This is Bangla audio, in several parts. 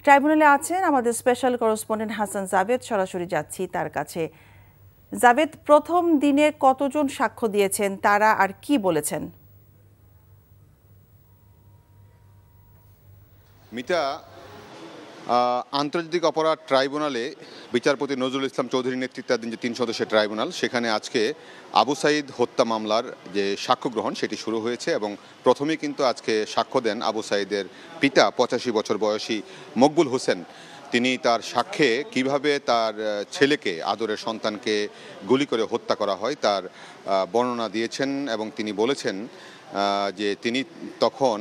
ট্রাইব্যুনালে আছেন আমাদের স্পেশাল করেসপন্ডেন্ট হাসান জাভেদ, সরাসরি যাচ্ছি তার কাছে। জাভেদ, প্রথম দিনে কতজন সাক্ষ্য দিয়েছেন, তারা আর কি বলেছেন? মিতা, আন্তর্জাতিক অপরাধ ট্রাইব্যুনালে বিচারপতি নজরুল ইসলাম চৌধুরীর নেতৃত্বাধীন যে 3 সদস্যের ট্রাইব্যুনাল, সেখানে আজকে আবু সাঈদ হত্যা মামলার যে সাক্ষ্য গ্রহণ সেটি শুরু হয়েছে এবং প্রথমেই কিন্তু আজকে সাক্ষ্য দেন আবু সাঈদের পিতা 85 বছর বয়সী মকবুল হোসেন। তিনি তার সাক্ষ্যে কিভাবে তার ছেলেকে, আদরের সন্তানকে গুলি করে হত্যা করা হয় তার বর্ণনা দিয়েছেন এবং তিনি বলেছেন যে তিনি তখন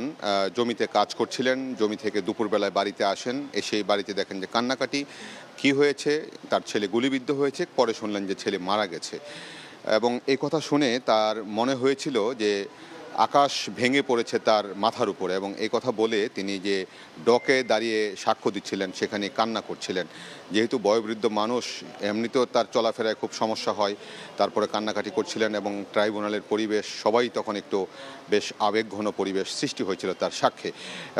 জমিতে কাজ করছিলেন, জমি থেকে দুপুরবেলায় বাড়িতে আসেন, এসে বাড়িতে দেখেন যে কান্নাকাটি, কি হয়েছে, তার ছেলে গুলিবিদ্ধ হয়েছে, পরে শুনলেন যে ছেলে মারা গেছে এবং এই কথা শুনে তার মনে হয়েছিল যে আকাশ ভেঙে পড়েছে তার মাথার উপরে এবং এই কথা বলে তিনি যে ডকে দাঁড়িয়ে সাক্ষ্য দিচ্ছিলেন সেখানে কান্না করছিলেন। যেহেতু বয়োবৃদ্ধ মানুষ, এমনিতেও তার চলাফেরায় খুব সমস্যা হয়, তারপরে কান্নাকাটি করছিলেন এবং ট্রাইব্যুনালের পরিবেশ সবাই তখন একটু বেশ আবেগঘন পরিবেশ সৃষ্টি হয়েছিল তার সাক্ষ্যে।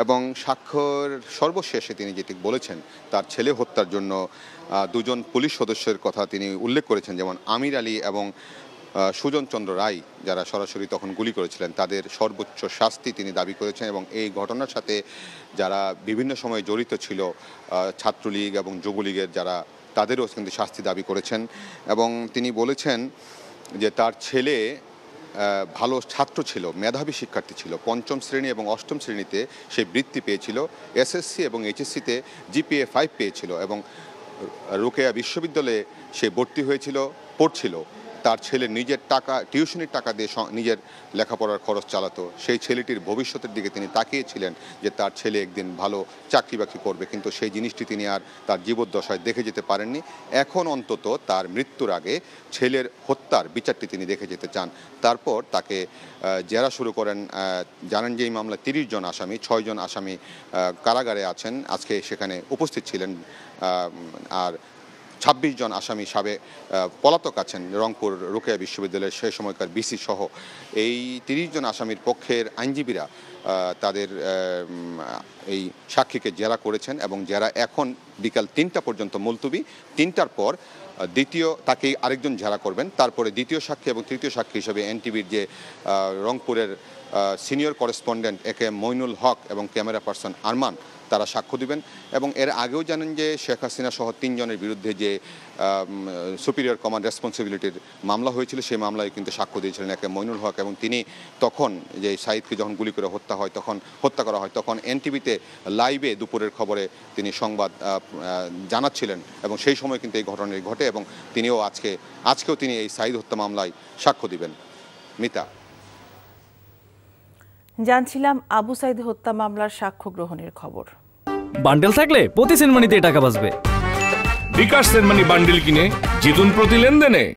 এবং সাক্ষ্যর সর্বশেষে তিনি যেটি বলেছেন, তার ছেলে হত্যার জন্য 2 জন পুলিশ সদস্যের কথা তিনি উল্লেখ করেছেন, যেমন আমির আলী এবং সুজন চন্দ্র রায়, যারা সরাসরি তখন গুলি করেছিলেন, তাদের সর্বোচ্চ শাস্তি তিনি দাবি করেছেন এবং এই ঘটনার সাথে যারা বিভিন্ন সময় জড়িত ছিল, ছাত্রলীগ এবং যুবলীগের যারা, তাদেরও কিন্তু শাস্তি দাবি করেছেন। এবং তিনি বলেছেন যে তার ছেলে ভালো ছাত্র ছিল, মেধাবী শিক্ষার্থী ছিল, 5ম শ্রেণী এবং 8ম শ্রেণীতে সে বৃত্তি পেয়েছিল, এসএসসি এবং এইচএসসিতে জিপিএ 5 পেয়েছিল এবং রোকেয়া বিশ্ববিদ্যালয়ে সে ভর্তি হয়েছিল, পড়ছিল। তার ছেলে নিজের টাকা, টিউশনির টাকা দিয়ে নিজের লেখাপড়ার খরচ চালাতো। সেই ছেলেটির ভবিষ্যতের দিকে তিনি তাকিয়েছিলেন যে তার ছেলে একদিন ভালো চাকরি বাকরি করবে, কিন্তু সেই জিনিসটি তিনি আর তার জীবদ্দশায় দেখে যেতে পারেননি। এখন অন্তত তার মৃত্যুর আগে ছেলের হত্যার বিচারটি তিনি দেখে যেতে চান। তারপর তাকে জেরা শুরু করেন। জানেন যে এই মামলায় 30 জন আসামি, 6 জন আসামি কারাগারে আছেন, আজকে সেখানে উপস্থিত ছিলেন, আর 26 জন আসামি পলাতক আছেন রংপুর রোকেয়া বিশ্ববিদ্যালয়ের সেই সময়কার বিসি সহ। এই 30 জন আসামির পক্ষের আইনজীবীরা তাদের এই সাক্ষীকে জেরা করেছেন এবং জেরা এখন বিকাল 3টা পর্যন্ত মুলতবি। 3টার পর তাকেই আরেকজন জেরা করবেন, তারপরে দ্বিতীয় সাক্ষী এবং তৃতীয় সাক্ষী হিসেবে এনটিভির যে রংপুরের সিনিয়র করেসপন্ডেন্ট একে মইনুল হক এবং ক্যামেরা পার্সন আরমান, তারা সাক্ষ্য দিবেন। এবং এর আগেও জানেন যে শেখ হাসিনা সহ 3 জনের বিরুদ্ধে যে সুপিরিয়র কমান্ড রেসপন্সিবিলিটির মামলা হয়েছিল, সেই মামলায় কিন্তু সাক্ষ্য দিয়েছিলেন একে মইনুল হক এবং তিনি তখন যে সাঈদকে যখন গুলি করে হত্যা করা হয় তখন এনটিভিতে লাইভে দুপুরের খবরে তিনি সংবাদ জানাচ্ছিলেন এবং সেই সময় কিন্তু এই ঘটনাটি ঘটে এবং আজকেও তিনি এই সাঈদ হত্যা মামলায় সাক্ষ্য দিবেন। মিতা, জানছিলাম আবু সাঈদ হত্যা মামলার সাক্ষ্য গ্রহণের খবর। বান্ডেল থাকলে প্রতি সেনমানিতে টাকা বাঁচবে। বিকাশ সেনমানি বান্ডেল কিনে জিতুন প্রতি লেনদেনে।